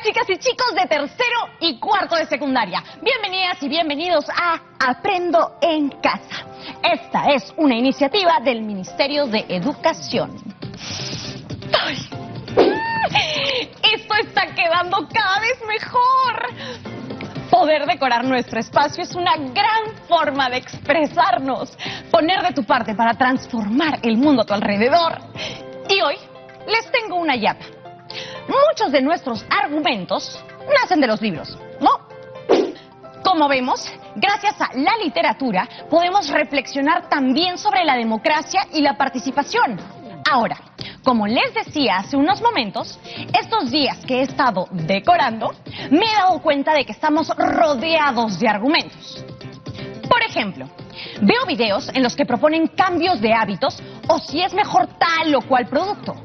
chicas y chicos de tercero y cuarto de secundaria. Bienvenidas y bienvenidos a Aprendo en Casa. Esta es una iniciativa del Ministerio de Educación. ¡Ay! Esto está quedando cada vez mejor. Poder decorar nuestro espacio es una gran forma de expresarnos, poner de tu parte para transformar el mundo a tu alrededor. Y hoy les tengo una yapa. Muchos de nuestros argumentos nacen de los libros, ¿no? Como vemos, gracias a la literatura podemos reflexionar también sobre la democracia y la participación. Ahora, como les decía hace unos momentos, estos días que he estado decorando, me he dado cuenta de que estamos rodeados de argumentos. Por ejemplo, veo videos en los que proponen cambios de hábitos o si es mejor tal o cual producto.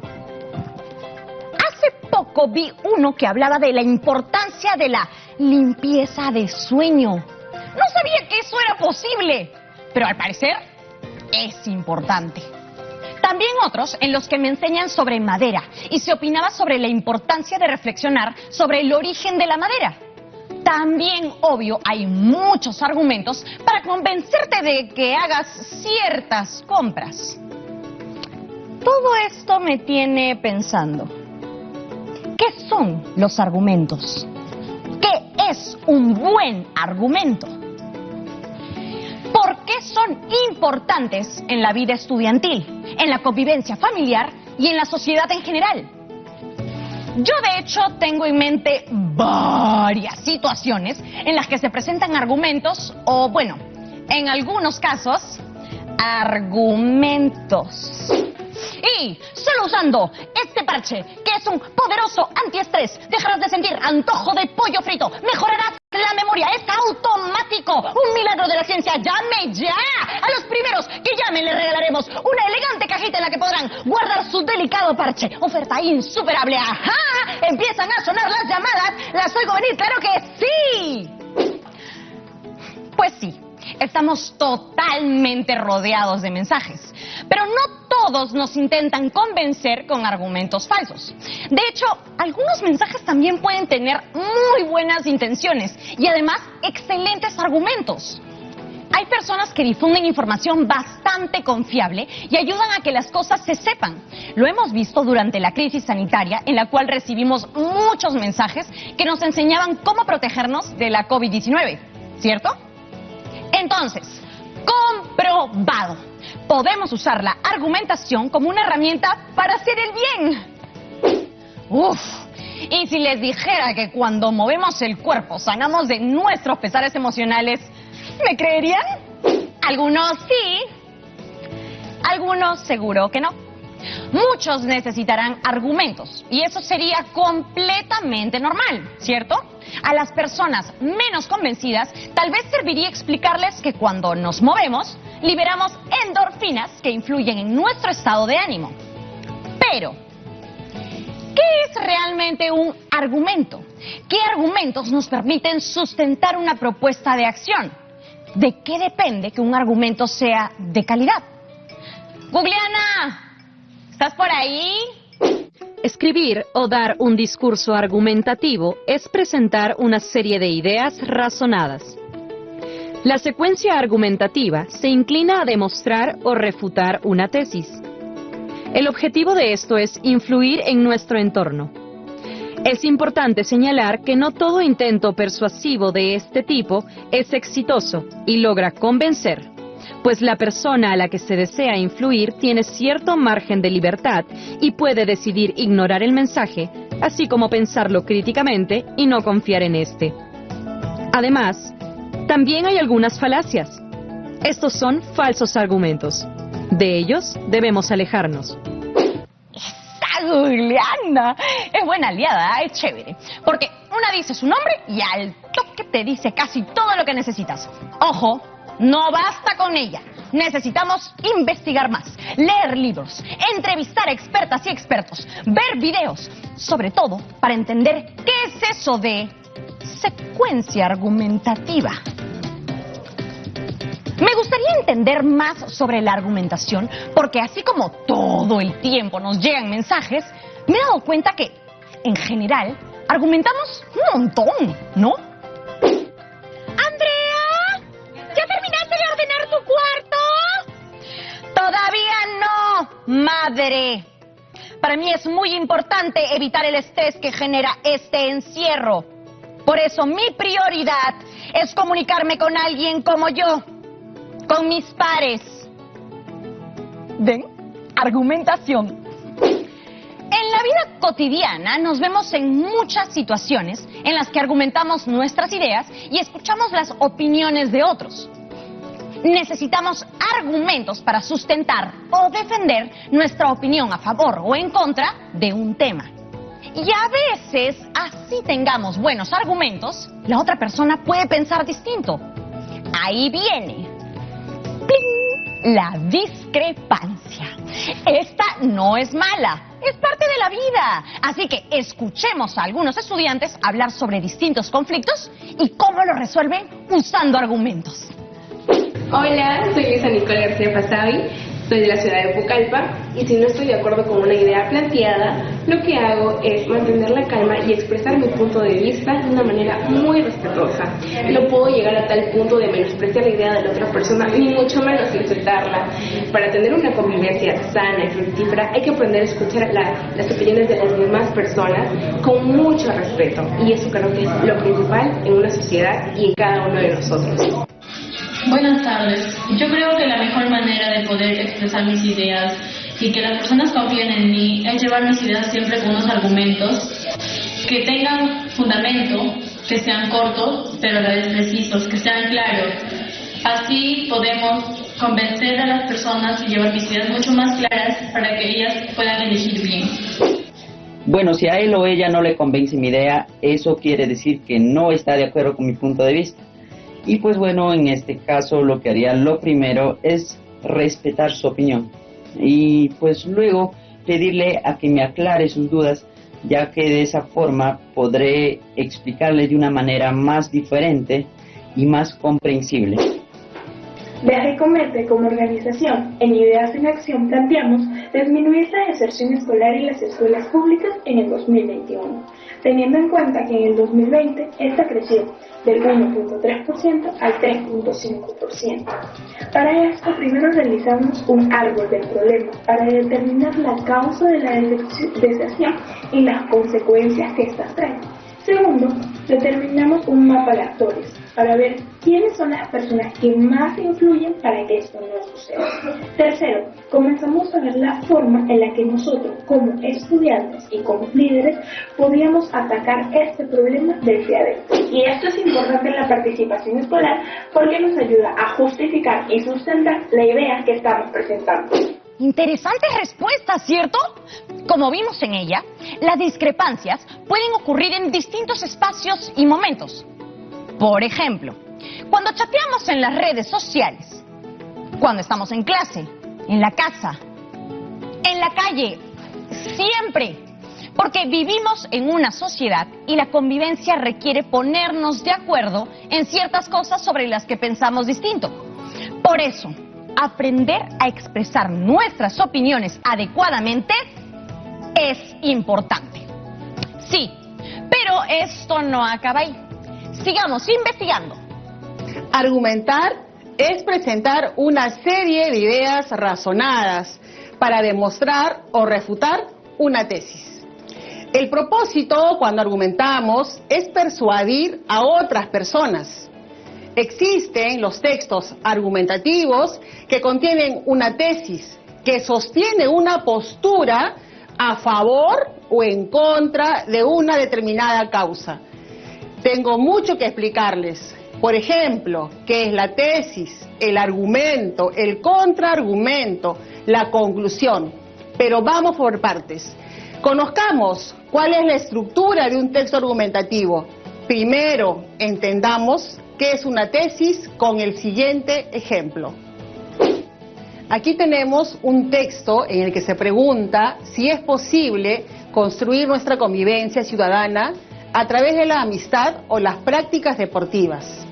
Hace poco vi uno que hablaba de la importancia de la limpieza de sueño. No sabía que eso era posible, pero al parecer es importante. También otros en los que me enseñan sobre madera y se opinaba sobre la importancia de reflexionar sobre el origen de la madera. También, obvio, hay muchos argumentos para convencerte de que hagas ciertas compras. Todo esto me tiene pensando. ¿Qué son los argumentos? ¿Qué es un buen argumento? ¿Por qué son importantes en la vida estudiantil, en la convivencia familiar y en la sociedad en general? Yo, de hecho, tengo en mente varias situaciones en las que se presentan argumentos o, bueno, en algunos casos, argumentos. Y solo usando este parche, que es un poderoso antiestrés, dejarás de sentir antojo de pollo frito, mejorarás la memoria, es automático, un milagro de la ciencia. ¡Llame ya! A los primeros que llamen les regalaremos una elegante cajita en la que podrán guardar su delicado parche. Oferta insuperable. ¡Ajá! Empiezan a sonar las llamadas, las oigo venir, ¡claro que sí! Pues sí, estamos totalmente rodeados de mensajes, pero no todos nos intentan convencer con argumentos falsos. De hecho, algunos mensajes también pueden tener muy buenas intenciones y además excelentes argumentos. Hay personas que difunden información bastante confiable y ayudan a que las cosas se sepan. Lo hemos visto durante la crisis sanitaria, en la cual recibimos muchos mensajes que nos enseñaban cómo protegernos de la COVID-19, ¿cierto? Entonces, comprobado. Podemos usar la argumentación como una herramienta para hacer el bien. Uf, y si les dijera que cuando movemos el cuerpo sanamos de nuestros pesares emocionales, ¿me creerían? Algunos sí, algunos seguro que no. Muchos necesitarán argumentos y eso sería completamente normal, ¿cierto? A las personas menos convencidas tal vez serviría explicarles que cuando nos movemos liberamos endorfinas que influyen en nuestro estado de ánimo. Pero, ¿qué es realmente un argumento? ¿Qué argumentos nos permiten sustentar una propuesta de acción? ¿De qué depende que un argumento sea de calidad? Googleana, ¿estás por ahí? Escribir o dar un discurso argumentativo es presentar una serie de ideas razonadas. La secuencia argumentativa se inclina a demostrar o refutar una tesis. El objetivo de esto es influir en nuestro entorno. Es importante señalar que no todo intento persuasivo de este tipo es exitoso y logra convencer, pues la persona a la que se desea influir tiene cierto margen de libertad y puede decidir ignorar el mensaje, así como pensarlo críticamente y no confiar en este. Además, también hay algunas falacias. Estos son falsos argumentos. De ellos debemos alejarnos. ¡Esa Googleana! Es buena aliada, es chévere. Porque una dice su nombre y al toque te dice casi todo lo que necesitas. ¡Ojo! No basta con ella. Necesitamos investigar más, leer libros, entrevistar a expertas y expertos, ver videos, sobre todo para entender qué es eso de secuencia argumentativa. Me gustaría entender más sobre la argumentación, porque así como todo el tiempo nos llegan mensajes, me he dado cuenta que, en general, argumentamos un montón, ¿no? ¡Andrea! ¿Ya terminaste de ordenar tu cuarto? ¡Todavía no, madre! Para mí es muy importante evitar el estrés que genera este encierro. Por eso mi prioridad es comunicarme con alguien como yo, con mis pares. ¿Ven? Argumentación. En la vida cotidiana nos vemos en muchas situaciones en las que argumentamos nuestras ideas y escuchamos las opiniones de otros. Necesitamos argumentos para sustentar o defender nuestra opinión a favor o en contra de un tema. Y a veces, así tengamos buenos argumentos, la otra persona puede pensar distinto. Ahí viene ¡pling!, la discrepancia. Esta no es mala, es parte de la vida. Así que escuchemos a algunos estudiantes hablar sobre distintos conflictos y cómo lo resuelven usando argumentos. Hola, soy Luisa Nicole García Pasavi, soy de la ciudad de Pucallpa y si no estoy de acuerdo con una idea planteada, lo que hago es mantener la calma y expresar mi punto de vista de una manera muy respetuosa. No puedo llegar a tal punto de menospreciar la idea de la otra persona, ni mucho menos insultarla. Para tener una convivencia sana y fructífera hay que aprender a escuchar las opiniones de las demás personas con mucho respeto y eso creo que es lo principal en una sociedad y en cada uno de nosotros. Buenas tardes. Yo creo que la mejor manera de poder expresar mis ideas y que las personas confíen en mí es llevar mis ideas siempre con unos argumentos que tengan fundamento, que sean cortos, pero a la vez precisos, que sean claros. Así podemos convencer a las personas y llevar mis ideas mucho más claras para que ellas puedan elegir bien. Bueno, si a él o ella no le convence mi idea, eso quiere decir que no está de acuerdo con mi punto de vista. Y pues bueno, en este caso lo que haría lo primero es respetar su opinión y pues luego pedirle a que me aclare sus dudas, ya que de esa forma podré explicarle de una manera más diferente y más comprensible. Desde Comete, como organización, en Ideas en Acción planteamos disminuir la deserción escolar en las escuelas públicas en el 2021, teniendo en cuenta que en el 2020 esta creció del 1.3% al 3.5%. Para esto, primero realizamos un árbol del problema para determinar la causa de la deserción y las consecuencias que estas traen. Segundo, determinamos un mapa de actores para ver quiénes son las personas que más influyen para que esto no suceda. Tercero, comenzamos a ver la forma en la que nosotros, como estudiantes y como líderes, podíamos atacar este problema desde adentro. Y esto es importante en la participación escolar porque nos ayuda a justificar y sustentar la idea que estamos presentando. Interesante respuesta, ¿cierto? Como vimos en ella, las discrepancias pueden ocurrir en distintos espacios y momentos. Por ejemplo, cuando chateamos en las redes sociales, cuando estamos en clase, en la casa, en la calle, siempre. Porque vivimos en una sociedad y la convivencia requiere ponernos de acuerdo en ciertas cosas sobre las que pensamos distinto. Por eso, aprender a expresar nuestras opiniones adecuadamente es importante. Sí, pero esto no acaba ahí. Sigamos investigando. Argumentar es presentar una serie de ideas razonadas para demostrar o refutar una tesis. El propósito cuando argumentamos es persuadir a otras personas. Existen los textos argumentativos que contienen una tesis que sostiene una postura a favor o en contra de una determinada causa. Tengo mucho que explicarles. Por ejemplo, ¿qué es la tesis, el argumento, el contraargumento, la conclusión? Pero vamos por partes. Conozcamos cuál es la estructura de un texto argumentativo. Primero, entendamos qué es una tesis con el siguiente ejemplo. Aquí tenemos un texto en el que se pregunta si es posible construir nuestra convivencia ciudadana a través de la amistad o las prácticas deportivas.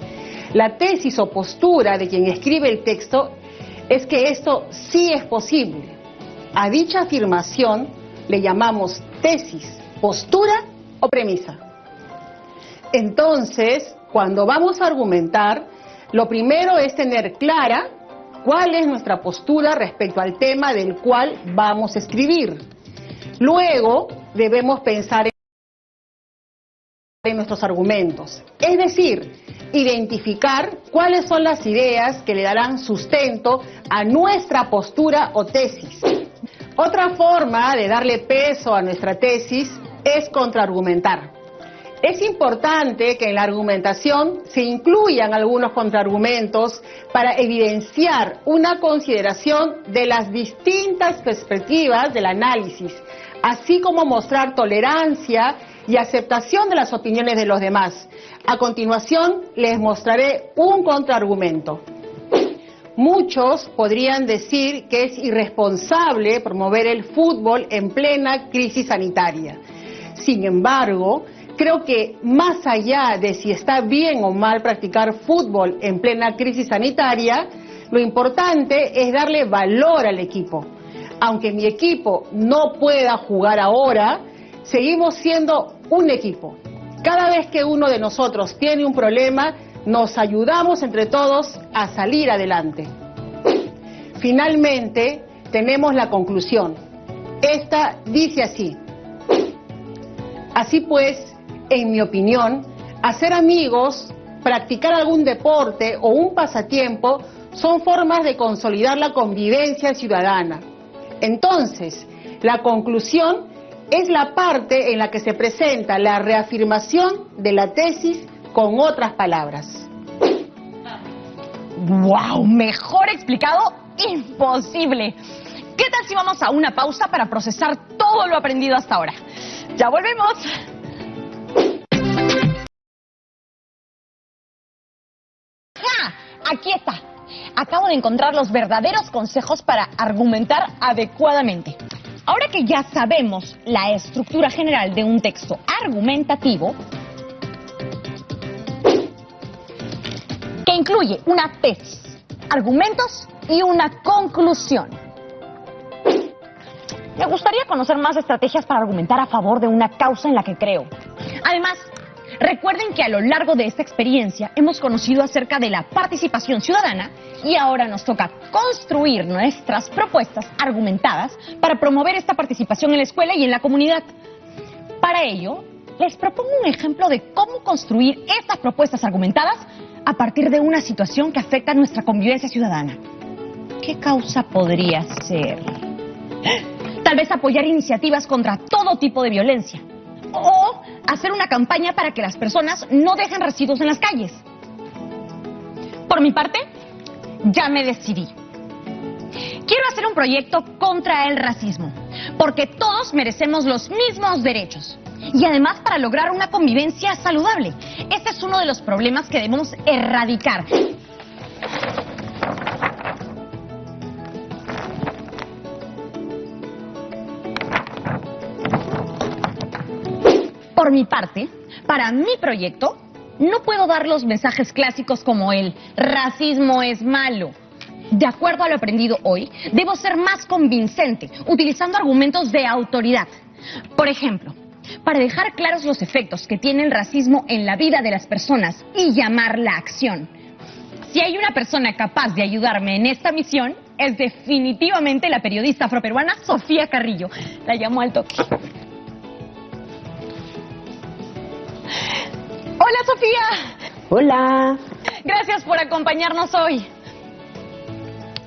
La tesis o postura de quien escribe el texto es que esto sí es posible. A dicha afirmación le llamamos tesis, postura o premisa. Entonces, cuando vamos a argumentar, lo primero es tener clara cuál es nuestra postura respecto al tema del cual vamos a escribir. Luego, debemos pensar en nuestros argumentos, es decir, identificar cuáles son las ideas que le darán sustento a nuestra postura o tesis. Otra forma de darle peso a nuestra tesis es contraargumentar. Es importante que en la argumentación se incluyan algunos contraargumentos para evidenciar una consideración de las distintas perspectivas del análisis, así como mostrar tolerancia y aceptación de las opiniones de los demás. A continuación les mostraré un contraargumento. Muchos podrían decir que es irresponsable promover el fútbol en plena crisis sanitaria. Sin embargo, creo que más allá de si está bien o mal practicar fútbol en plena crisis sanitaria, lo importante es darle valor al equipo. Aunque mi equipo no pueda jugar ahora, seguimos siendo un equipo. Cada vez que uno de nosotros tiene un problema, nos ayudamos entre todos a salir adelante. Finalmente, tenemos la conclusión. Esta dice así. Así pues, en mi opinión, hacer amigos, practicar algún deporte o un pasatiempo son formas de consolidar la convivencia ciudadana. Entonces, la conclusión es la parte en la que se presenta la reafirmación de la tesis con otras palabras. ¡Wow! Mejor explicado, imposible. ¿Qué tal si vamos a una pausa para procesar todo lo aprendido hasta ahora? ¡Ya volvemos! ¡Ja! Aquí está. Acabo de encontrar los verdaderos consejos para argumentar adecuadamente. Ahora que ya sabemos la estructura general de un texto argumentativo, que incluye una tesis, argumentos y una conclusión. Me gustaría conocer más estrategias para argumentar a favor de una causa en la que creo. Además, recuerden que a lo largo de esta experiencia hemos conocido acerca de la participación ciudadana y ahora nos toca construir nuestras propuestas argumentadas para promover esta participación en la escuela y en la comunidad. Para ello, les propongo un ejemplo de cómo construir estas propuestas argumentadas a partir de una situación que afecta a nuestra convivencia ciudadana. ¿Qué causa podría ser? Tal vez apoyar iniciativas contra todo tipo de violencia. O hacer una campaña para que las personas no dejen residuos en las calles. Por mi parte, ya me decidí. Quiero hacer un proyecto contra el racismo, porque todos merecemos los mismos derechos. Y además para lograr una convivencia saludable. Este es uno de los problemas que debemos erradicar. Por mi parte, para mi proyecto, no puedo dar los mensajes clásicos como el racismo es malo. De acuerdo a lo aprendido hoy, debo ser más convincente, utilizando argumentos de autoridad. Por ejemplo, para dejar claros los efectos que tiene el racismo en la vida de las personas y llamar la acción. Si hay una persona capaz de ayudarme en esta misión, es definitivamente la periodista afroperuana Sofía Carrillo. La llamo al toque. Hola, Sofía. Hola. Gracias por acompañarnos hoy.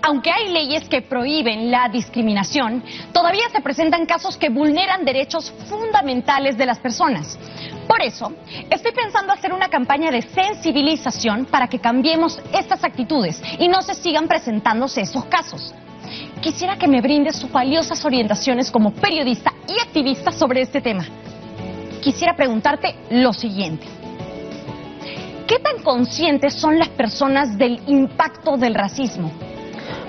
Aunque hay leyes que prohíben la discriminación, todavía se presentan casos que vulneran derechos fundamentales de las personas. Por eso, estoy pensando hacer una campaña de sensibilización para que cambiemos estas actitudes y no se sigan presentándose esos casos. Quisiera que me brindes sus valiosas orientaciones como periodista y activista sobre este tema. Quisiera preguntarte lo siguiente. ¿Qué tan conscientes son las personas del impacto del racismo?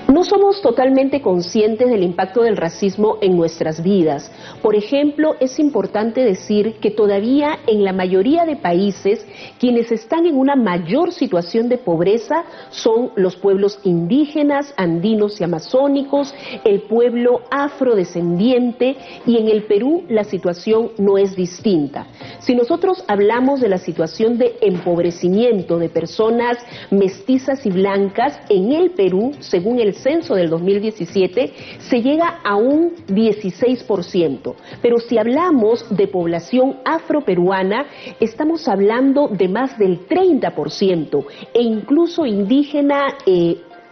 No somos totalmente conscientes del impacto del racismo en nuestras vidas. Por ejemplo, es importante decir que todavía en la mayoría de países quienes están en una mayor situación de pobreza son los pueblos indígenas, andinos y amazónicos, el pueblo afrodescendiente, y en el Perú la situación no es distinta. Si nosotros hablamos de la situación de empobrecimiento de personas mestizas y blancas, en el Perú, según el censo del 2017, se llega a un 16%. Pero si hablamos de población afroperuana, estamos hablando de más del 30%, e incluso indígena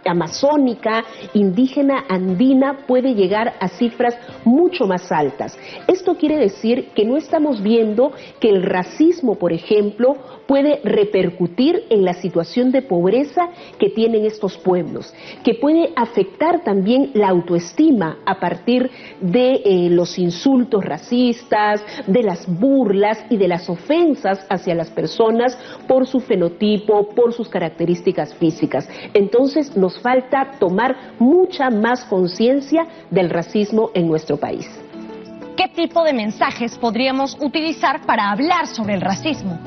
amazónica, indígena andina puede llegar a cifras mucho más altas. Esto quiere decir que no estamos viendo que el racismo, por ejemplo, puede repercutir en la situación de pobreza que tienen estos pueblos, que puede afectar también la autoestima a partir de los insultos racistas, de las burlas y de las ofensas hacia las personas por su fenotipo, por sus características físicas. Entonces nos falta tomar mucha más conciencia del racismo en nuestro país. ¿Qué tipo de mensajes podríamos utilizar para hablar sobre el racismo?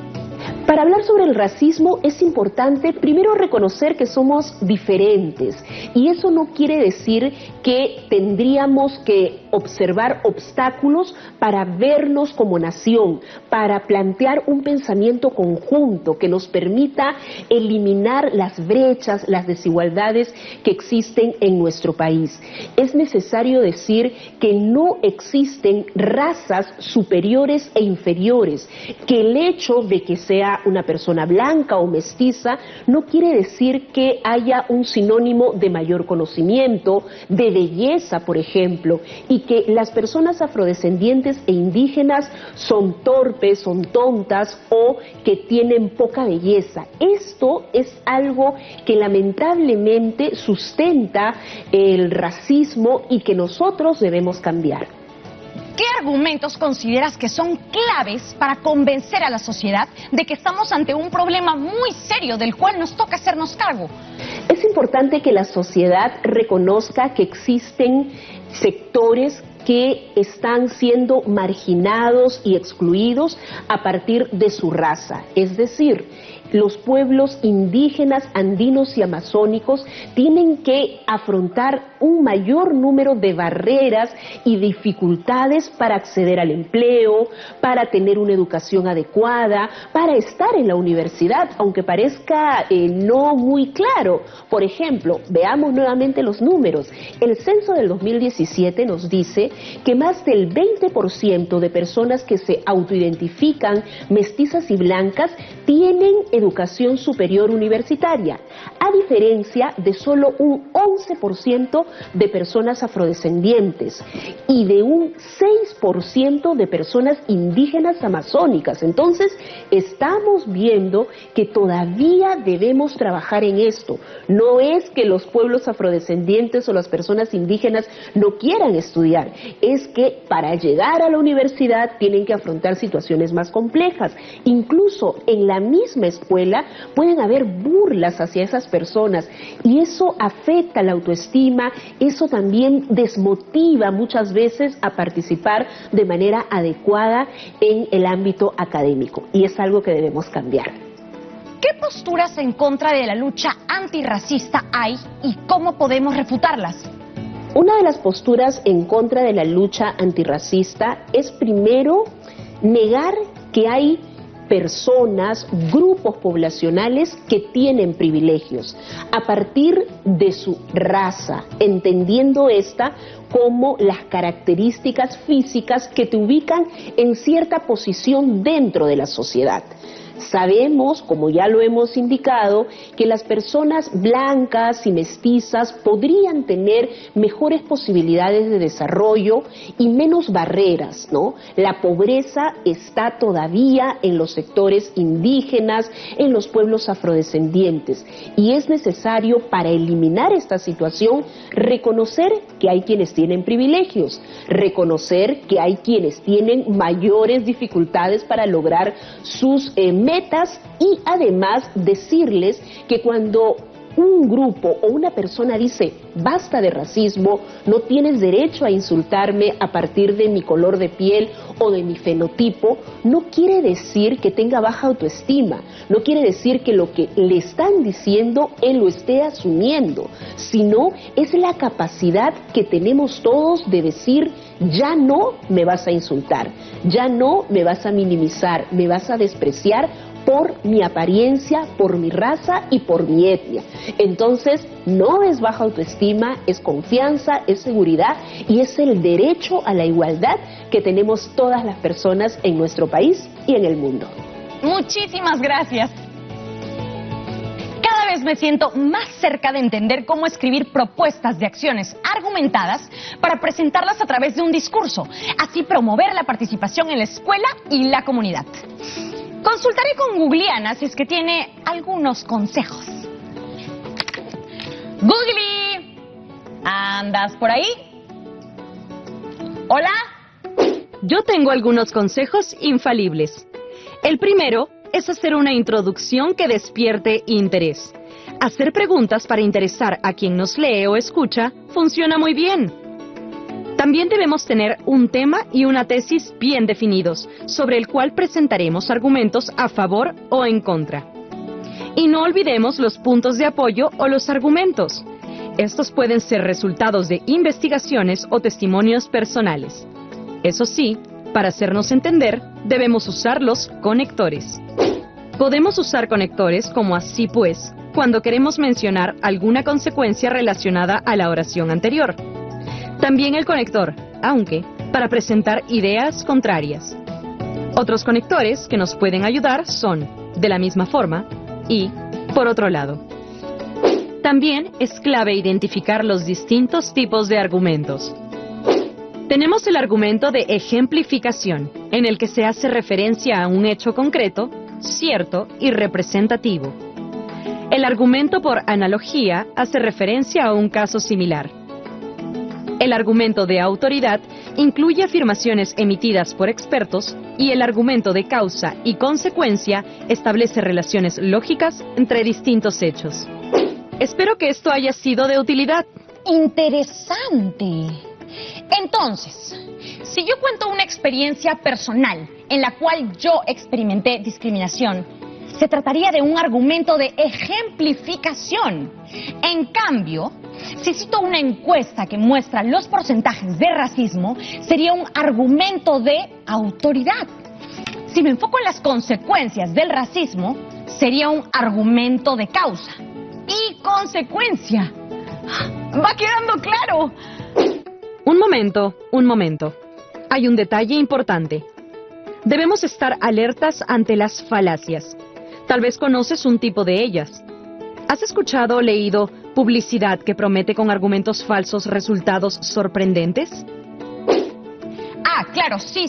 Para hablar sobre el racismo es importante primero reconocer que somos diferentes, y eso no quiere decir que tendríamos que observar obstáculos para vernos como nación, para plantear un pensamiento conjunto que nos permita eliminar las brechas, las desigualdades que existen en nuestro país. Es necesario decir que no existen razas superiores e inferiores, que el hecho de que sea una persona blanca o mestiza no quiere decir que haya un sinónimo de mayor conocimiento, de belleza, por ejemplo, y que las personas afrodescendientes e indígenas son torpes, son tontas o que tienen poca belleza. Esto es algo que lamentablemente sustenta el racismo y que nosotros debemos cambiar. ¿Qué argumentos consideras que son claves para convencer a la sociedad de que estamos ante un problema muy serio del cual nos toca hacernos cargo? Es importante que la sociedad reconozca que existen sectores que están siendo marginados y excluidos a partir de su raza, es decir, los pueblos indígenas, andinos y amazónicos tienen que afrontar un mayor número de barreras y dificultades para acceder al empleo, para tener una educación adecuada, para estar en la universidad, aunque parezca no muy claro. Por ejemplo, veamos nuevamente los números. El censo del 2017 nos dice que más del 20% de personas que se autoidentifican mestizas y blancas tienen educación superior universitaria, a diferencia de solo un 11% de personas afrodescendientes y de un 6% de personas indígenas amazónicas. Entonces, estamos viendo que todavía debemos trabajar en esto. No es que los pueblos afrodescendientes o las personas indígenas no quieran estudiar, es que para llegar a la universidad tienen que afrontar situaciones más complejas. Incluso en la misma escuela pueden haber burlas hacia esas personas y eso afecta la autoestima, eso también desmotiva muchas veces a participar de manera adecuada en el ámbito académico, y es algo que debemos cambiar. ¿Qué posturas en contra de la lucha antirracista hay y cómo podemos refutarlas? Una de las posturas en contra de la lucha antirracista es primero negar que hay personas, grupos poblacionales que tienen privilegios a partir de su raza, entendiendo esta como las características físicas que te ubican en cierta posición dentro de la sociedad. Sabemos, como ya lo hemos indicado, que las personas blancas y mestizas podrían tener mejores posibilidades de desarrollo y menos barreras, ¿no? La pobreza está todavía en los sectores indígenas, en los pueblos afrodescendientes, y es necesario, para eliminar esta situación, reconocer que hay quienes tienen privilegios, reconocer que hay quienes tienen mayores dificultades para lograr sus metas, y además decirles que cuando un grupo o una persona dice, basta de racismo, no tienes derecho a insultarme a partir de mi color de piel o de mi fenotipo, no quiere decir que tenga baja autoestima, no quiere decir que lo que le están diciendo él lo esté asumiendo, sino es la capacidad que tenemos todos de decir, ya no me vas a insultar, ya no me vas a minimizar, me vas a despreciar por mi apariencia, por mi raza y por mi etnia. Entonces, no es baja autoestima, es confianza, es seguridad y es el derecho a la igualdad que tenemos todas las personas en nuestro país y en el mundo. Muchísimas gracias. Cada vez me siento más cerca de entender cómo escribir propuestas de acciones argumentadas para presentarlas a través de un discurso, así promover la participación en la escuela y la comunidad. Consultaré con Googleana si es que tiene algunos consejos. Googly, ¿andas por ahí? ¿Hola? Yo tengo algunos consejos infalibles. El primero es hacer una introducción que despierte interés. Hacer preguntas para interesar a quien nos lee o escucha funciona muy bien. También debemos tener un tema y una tesis bien definidos, sobre el cual presentaremos argumentos a favor o en contra. Y no olvidemos los puntos de apoyo o los argumentos. Estos pueden ser resultados de investigaciones o testimonios personales. Eso sí, para hacernos entender, debemos usar los conectores. Podemos usar conectores como así pues, cuando queremos mencionar alguna consecuencia relacionada a la oración anterior. También el conector, aunque, para presentar ideas contrarias. Otros conectores que nos pueden ayudar son, de la misma forma, y, por otro lado. También es clave identificar los distintos tipos de argumentos. Tenemos el argumento de ejemplificación, en el que se hace referencia a un hecho concreto, cierto y representativo. El argumento por analogía hace referencia a un caso similar. El argumento de autoridad incluye afirmaciones emitidas por expertos y el argumento de causa y consecuencia establece relaciones lógicas entre distintos hechos. Espero que esto haya sido de utilidad. Interesante. Entonces, si yo cuento una experiencia personal en la cual yo experimenté discriminación, se trataría de un argumento de ejemplificación. En cambio, si cito una encuesta que muestra los porcentajes de racismo, sería un argumento de autoridad. Si me enfoco en las consecuencias del racismo, sería un argumento de causa y consecuencia. ¿Va quedando claro? Un momento. Hay un detalle importante. Debemos estar alertas ante las falacias. Tal vez conoces un tipo de ellas. ¿Has escuchado o leído publicidad que promete con argumentos falsos resultados sorprendentes? Ah, claro, sí.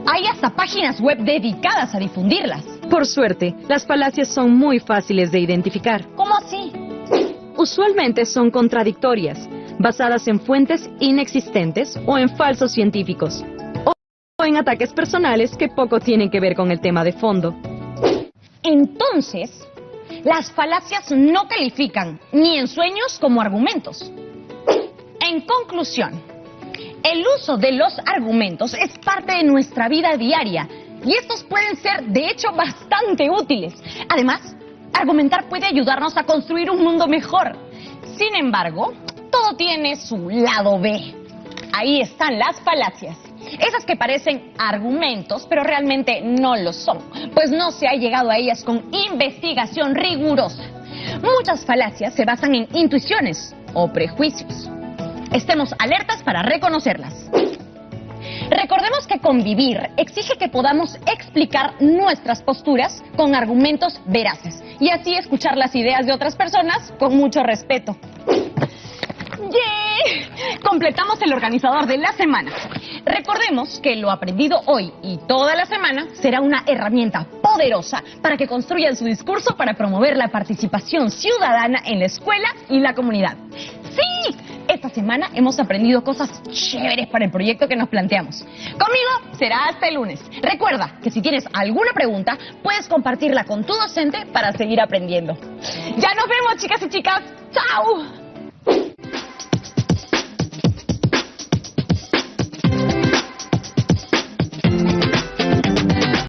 Hay hasta páginas web dedicadas a difundirlas. Por suerte, las falacias son muy fáciles de identificar. ¿Cómo así? Usualmente son contradictorias, basadas en fuentes inexistentes o en falsos científicos, o en ataques personales que poco tienen que ver con el tema de fondo. Entonces, las falacias no califican ni en sueños como argumentos. En conclusión, el uso de los argumentos es parte de nuestra vida diaria y estos pueden ser, de hecho, bastante útiles. Además, argumentar puede ayudarnos a construir un mundo mejor. Sin embargo, todo tiene su lado B. Ahí están las falacias. Esas que parecen argumentos, pero realmente no lo son, pues no se ha llegado a ellas con investigación rigurosa. Muchas falacias se basan en intuiciones o prejuicios. Estemos alertas para reconocerlas. Recordemos que convivir exige que podamos explicar nuestras posturas con argumentos veraces y así escuchar las ideas de otras personas con mucho respeto. ¡Yeah! Completamos el organizador de la semana. Recordemos que lo aprendido hoy y toda la semana será una herramienta poderosa para que construyan su discurso para promover la participación ciudadana en la escuela y la comunidad. ¡Sí! Esta semana hemos aprendido cosas chéveres para el proyecto que nos planteamos. Conmigo será hasta el lunes. Recuerda que si tienes alguna pregunta, puedes compartirla con tu docente para seguir aprendiendo. Ya nos vemos, chicas y chicas. ¡Chao!